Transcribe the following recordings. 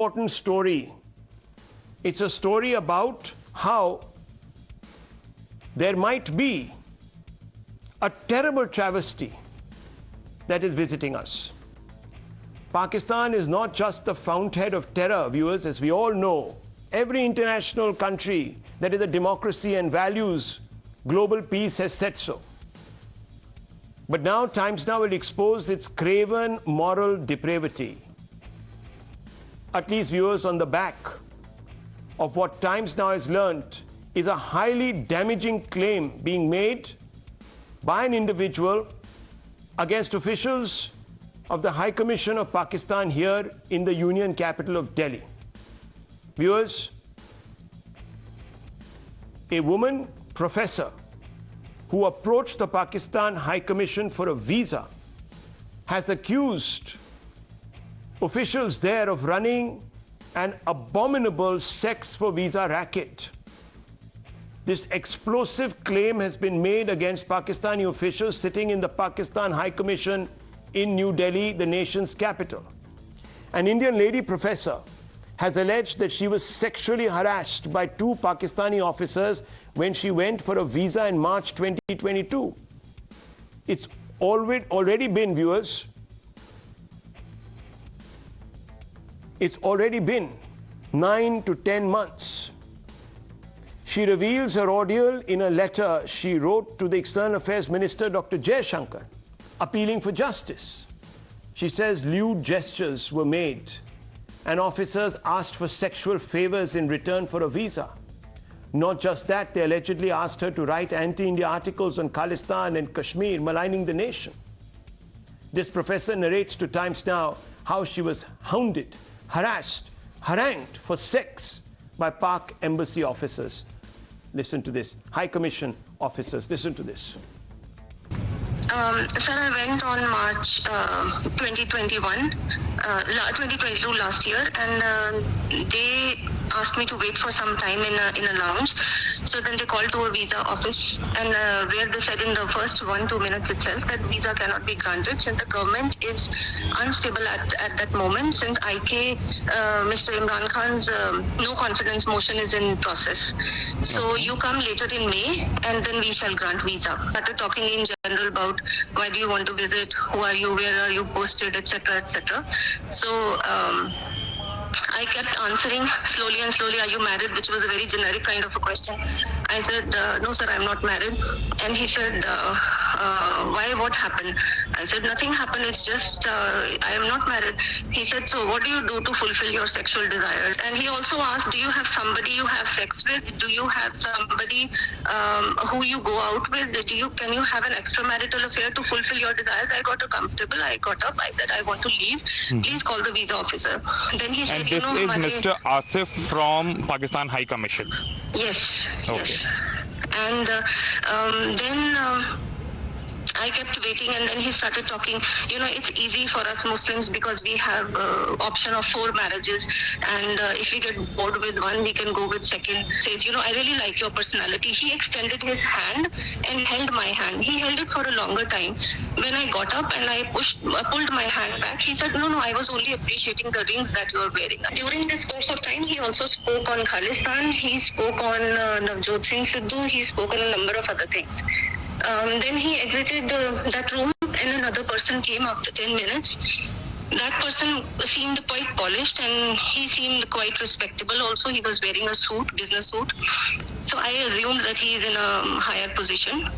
important story. It's a story about how there might be a terrible travesty that is visiting us. Pakistan is not just the fountainhead of terror, viewers, as we all know. Every international country that is a democracy and values global peace has said so. But now, Times Now will expose its craven moral depravity. At least, viewers, on the back of what Times Now has learnt is a highly damaging claim being made by an individual against officials of the High Commission of Pakistan here in the Union capital of Delhi. Viewers, a woman professor who approached the Pakistan High Commission for a visa has accused officials there of running an abominable sex for visa racket. This explosive claim has been made against Pakistani officials sitting in the Pakistan High Commission in New Delhi, the nation's capital. An Indian lady professor has alleged that she was sexually harassed by two Pakistani officers when she went for a visa in March 2022. It's already been, viewers, it's already been 9 to 10 months. She reveals her ordeal in a letter she wrote to the External Affairs Minister, Dr. Shivshakar, appealing for justice. She says lewd gestures were made and officers asked for sexual favors in return for a visa. Not just that, they allegedly asked her to write anti-India articles on Khalistan and Kashmir, maligning the nation. This professor narrates to Times Now how she was hounded, harassed, harangued for sex by Pak embassy officers. Listen to this. High Commission officers, listen to this. Sir, I went on March 2022 last year, and they asked me to wait for some time in a lounge. So then they called to a visa office, and where they said in the first 1-2 minutes itself that visa cannot be granted since the government is unstable at that moment, since IK, Mr. Imran Khan's no confidence motion is in process. So you come later in May, and then we shall grant visa. Started talking in general about why do you want to visit, who are you, where are you posted, etc., etc. So I kept answering slowly and slowly, are you married, which was a very generic kind of a question. I said, no sir, I'm not married. And he said, why, what happened? I said, nothing happened, it's just I am not married. He said, so what do you do to fulfill your sexual desires? And he also asked, do you have somebody you have sex with? Do you have somebody who you go out with? Can you have an extramarital affair to fulfill your desires? I got uncomfortable, I got up, I said, I want to leave. Please call the visa officer. Then he said, and this is Mr. Asif from Pakistan High Commission. Yes. Okay. Yes. And then I kept waiting, and then he started talking. You know, it's easy for us Muslims because we have option of 4 marriages, and if we get bored with one, we can go with second. Says, you know, I really like your personality. He extended his hand and held my hand. He held it for a longer time. When I got up and I pulled my hand back, he said, no, I was only appreciating the rings that you are wearing. During this course of time, he also spoke on Khalistan. He spoke on Navjot Singh Sidhu. He spoke on a number of other things. Then he exited that room, and another person came after 10 minutes. That person seemed quite polished, and he seemed quite respectable also. He was wearing a suit, business suit. So I assumed that he is in a higher position.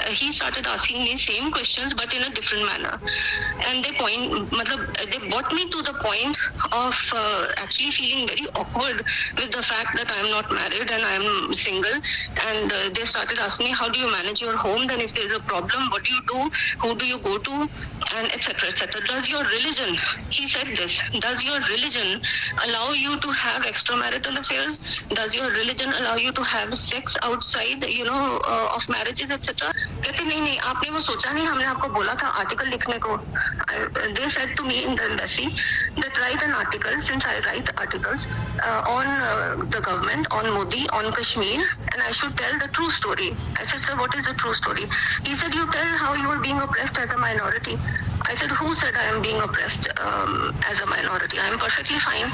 He started asking me same questions but in a different manner, and they brought me to the point of actually feeling very awkward with the fact that I'm not married and I'm single. And they started asking me, how do you manage your home? Then if there's a problem, what do you do? Who do you go to? And etc., etc. Does your religion, he said this, does your religion allow you to have extramarital affairs? Does your religion allow you to have sex outside, of marriages, etc.? कहते नहीं आपने वो सोचा नहीं, हमने आपको बोला था आर्टिकल लिखने को. They said to me in the embassy that write an article, since I write articles on the government, on Modi, on Kashmir, and I should tell the true story. I said, sir, what is the true story? He said, you tell how you are being oppressed as a minority. I said, who said I am being oppressed as a minority? I am perfectly fine.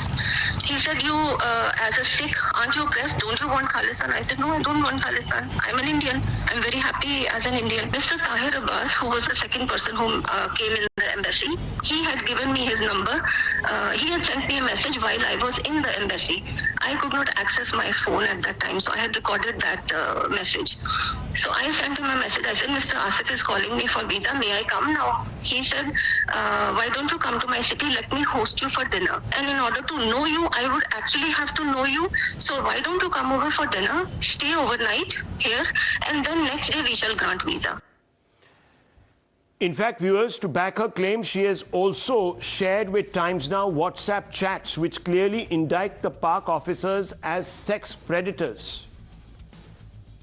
He said, you, as a Sikh, aren't you oppressed? Don't you want Khalistan? I said, no, I don't want Khalistan. I'm an Indian. I'm very happy as an Indian. Mr. Tahir Abbas, who was the second person who came in the embassy, he had given me his number. He had sent me a message while I was in the embassy. I could not access my phone at that time, so I had recorded that message. So I sent him a message. I said, Mr. Asif is calling me for visa. May I come now? He said, why don't you come to my city? Let me host you for dinner. And in order to know you, I would actually have to know you. So why don't you come over for dinner, stay overnight here, and then next day we shall grant visa. In fact, viewers, to back her claim, she has also shared with Times Now WhatsApp chats which clearly indict the Pak officers as sex predators.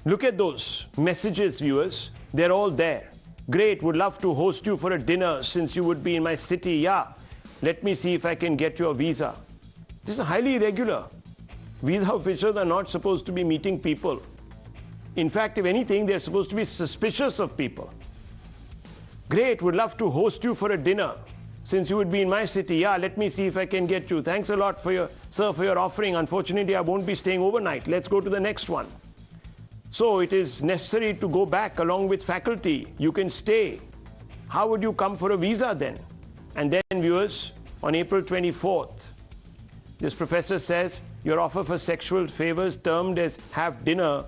Look at those messages, viewers. They're all there. Great, would love to host you for a dinner since you would be in my city. Yeah, let me see if I can get you a visa. This is highly irregular. Visa officials are not supposed to be meeting people. In fact, if anything, they're supposed to be suspicious of people. Great, would love to host you for a dinner since you would be in my city. Yeah, let me see if I can get you. Thanks a lot for your offering. Unfortunately, I won't be staying overnight. Let's go to the next one. So it is necessary to go back along with faculty. You can stay. How would you come for a visa then? And then, viewers, on April 24th, this professor says, your offer for sexual favors termed as have dinner,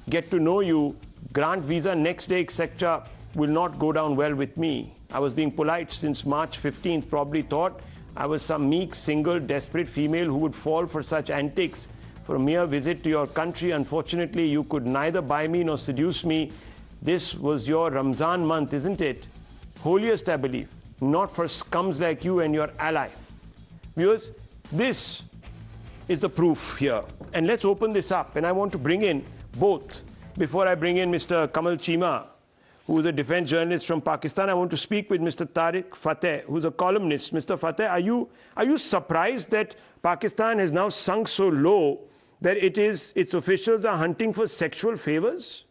get to know you, grant visa next day, etc., will not go down well with me. I was being polite since March 15th, probably thought I was some meek, single, desperate female who would fall for such antics. For a mere visit to your country, unfortunately, you could neither buy me nor seduce me. This was your Ramzan month, isn't it? Holiest, I believe, not for scums like you and your ally. Viewers, this is the proof here. And let's open this up. And I want to bring in both. Before I bring in Mr. Qamar Cheema, who is a defense journalist from Pakistan, I want to speak with Mr. Tariq Fateh, who's a columnist. Mr. Fateh, are you surprised that Pakistan has now sunk so low that its officials are hunting for sexual favors?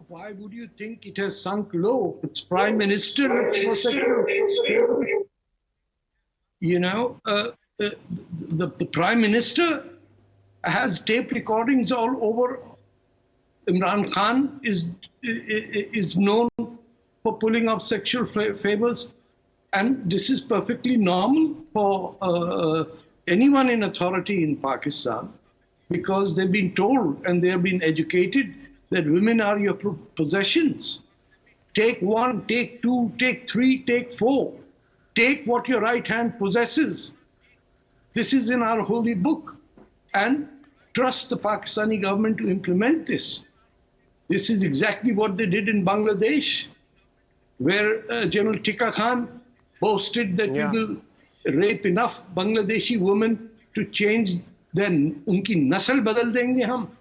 Why would you think it has sunk low? Its prime minister for sexual favors. You know, the prime minister has tape recordings all over. Imran Khan is known for pulling off sexual favors, and this is perfectly normal for anyone in authority in Pakistan, because they've been told and they have been educated that women are your possessions. Take one, take two, take three, take four. Take what your right hand possesses. This is in our holy book. And trust the Pakistani government to implement this. This is exactly what they did in Bangladesh, where General Tika Khan boasted that we will rape enough Bangladeshi women to change then unki nasl badal denge hum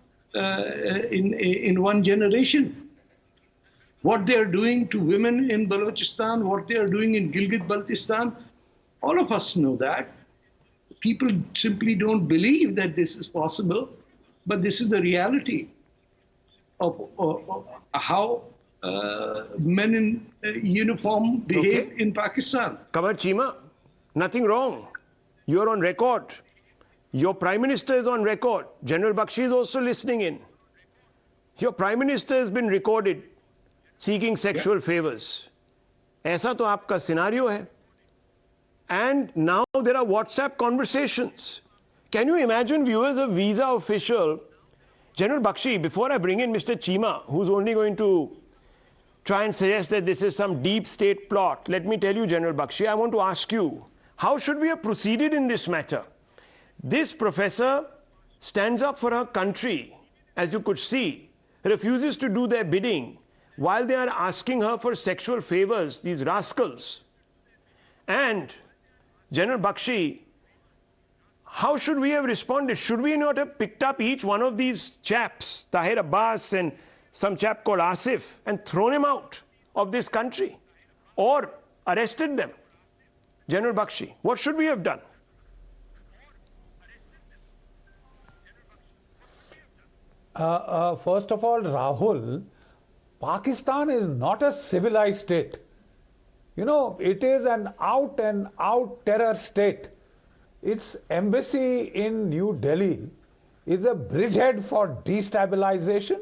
in one generation. What they are doing to women in Balochistan, what they are doing in Gilgit-Baltistan, all of us know that. People simply don't believe that this is possible, but this is the reality of how men in uniform behave in Pakistan. Qamar Cheema, nothing wrong. You're on record. Your Prime Minister is on record. General Bakshi is also listening in. Your Prime Minister has been recorded seeking sexual favors. ऐसा तो आपका scenario है. And now there are WhatsApp conversations. Can you imagine, viewers, a visa official? General Bakshi, before I bring in Mr. Cheema, who's only going to try and suggest that this is some deep state plot, let me tell you, General Bakshi, I want to ask you, how should we have proceeded in this matter? This professor stands up for her country, as you could see, refuses to do their bidding while they are asking her for sexual favors, these rascals. And General Bakshi, how should we have responded? Should we not have picked up each one of these chaps, Tahir Abbas and some chap called Asif, and thrown him out of this country? Or arrested them? General Bakshi, what should we have done? First of all, Rahul, Pakistan is not a civilized state. You know, it is an out and out terror state. its embassy in New Delhi is a bridgehead for destabilization,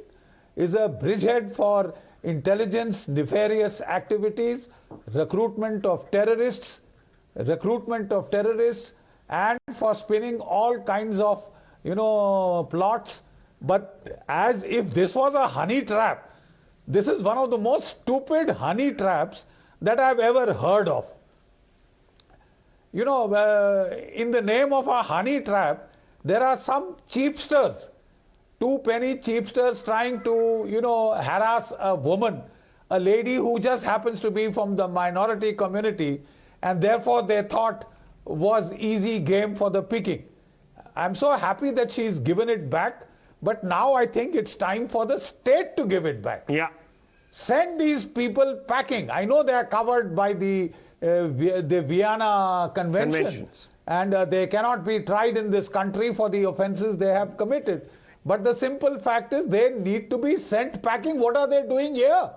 is a bridgehead for intelligence nefarious activities, recruitment of terrorists, and for spinning all kinds of, plots. But as if this was a honey trap, this is one of the most stupid honey traps that I've ever heard of. In the name of a honey trap, there are some cheapsters, two-penny cheapsters trying to, harass a woman, a lady who just happens to be from the minority community, and therefore they thought was easy game for the picking. I'm so happy that she's given it back, but now I think it's time for the state to give it back. Yeah. Send these people packing. I know they are covered by the Vienna Conventions. And they cannot be tried in this country for the offenses they have committed. But the simple fact is they need to be sent packing. What are they doing here?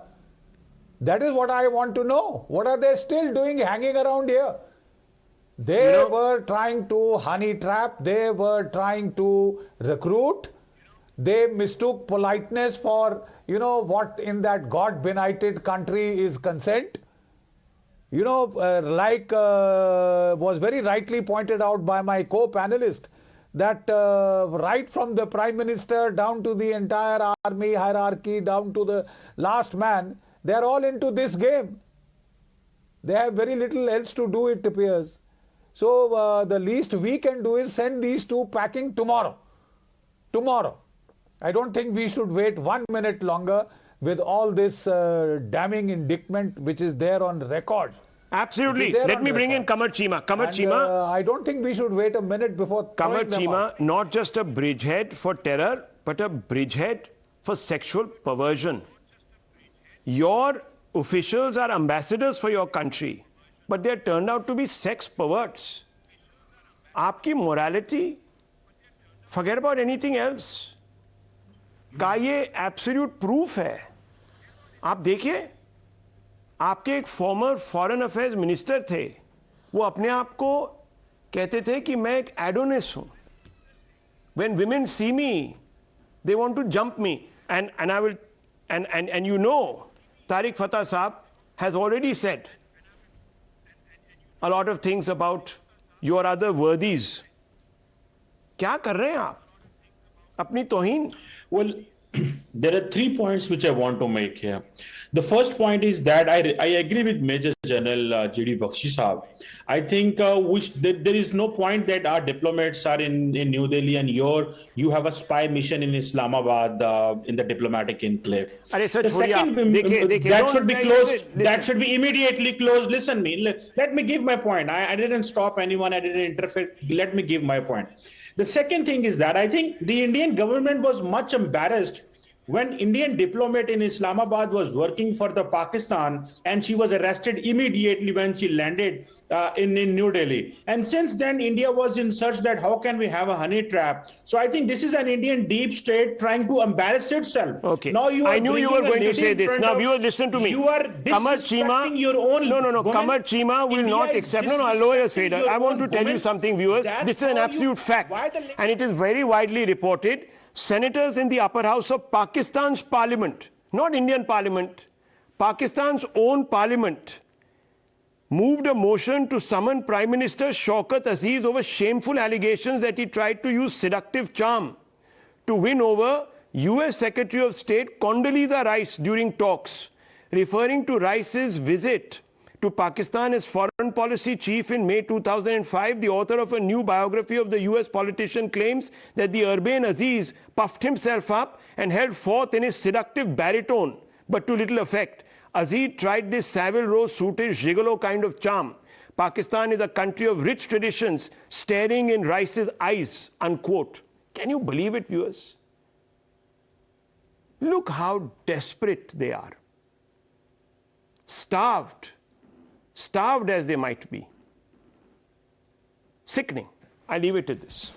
That is what I want to know. What are they still doing hanging around here? They were trying to honey trap. They were trying to recruit. They mistook politeness for, what in that God-benighted country is consent. Was very rightly pointed out by my co-panelist, that right from the Prime Minister down to the entire army hierarchy, down to the last man, they are all into this game. They have very little else to do, it appears. So the least we can do is send these two packing tomorrow. Tomorrow. I don't think we should wait 1 minute longer with all this damning indictment which is there on record. Absolutely. Let me bring in Qamar Cheema. Qamar Cheema. I don't think we should wait a minute before Qamar Cheema, not just a bridgehead for terror, but a bridgehead for sexual perversion. Your officials are ambassadors for your country, but they are turned out to be sex perverts. Aapki morality, forget about anything else. का ये absolute proof है. आप देखिए, आपके एक farmer foreign affairs minister थे, वो अपने आप को कहते थे कि मैं एक एडोनिस हूं. When women see me, they want to jump me, and I will, and Tariq Fatah Saab has already said a lot of things about your other worthies. क्या कर रहे हैं आप? अपनी तौहीन. Well, there are 3 points which I want to make here. The first point is that I agree with Major General G.D. Bakshi Saab. I think there is no point that our diplomats are in New Delhi and you have a spy mission in Islamabad in the diplomatic enclave. The second, that should be closed. That should be immediately closed. Listen me. Let me give my point. I didn't stop anyone. I didn't interfere. Let me give my point. The second thing is that I think the Indian government was much embarrassed when Indian diplomat in Islamabad was working for the Pakistan, and she was arrested immediately when she landed in New Delhi. And since then, India was in search that how can we have a honey trap. So I think this is an Indian deep state trying to embarrass itself. Okay. Now I knew you were going to say this. Now viewers, listen to me. You are disrespecting your own No. Qamar Cheema will not accept. No, I'll lower your fader. I want to tell you something, viewers. This is an absolute fact. And it is very widely reported. Senators in the upper house of Pakistan's parliament, not Indian parliament, Pakistan's own parliament, moved a motion to summon Prime Minister Shaukat Aziz over shameful allegations that he tried to use seductive charm to win over US Secretary of State Condoleezza Rice during talks, referring to Rice's visit to Pakistan as foreign policy chief in May 2005, the author of a new biography of the US politician claims that the urbane Aziz puffed himself up and held forth in his seductive baritone, but to little effect. Aziz tried this Savile Row suited gigolo kind of charm. Pakistan is a country of rich traditions, staring in Rice's eyes, unquote. Can you believe it, viewers? Look how desperate they are. Starved as they might be. Sickening. I leave it at this.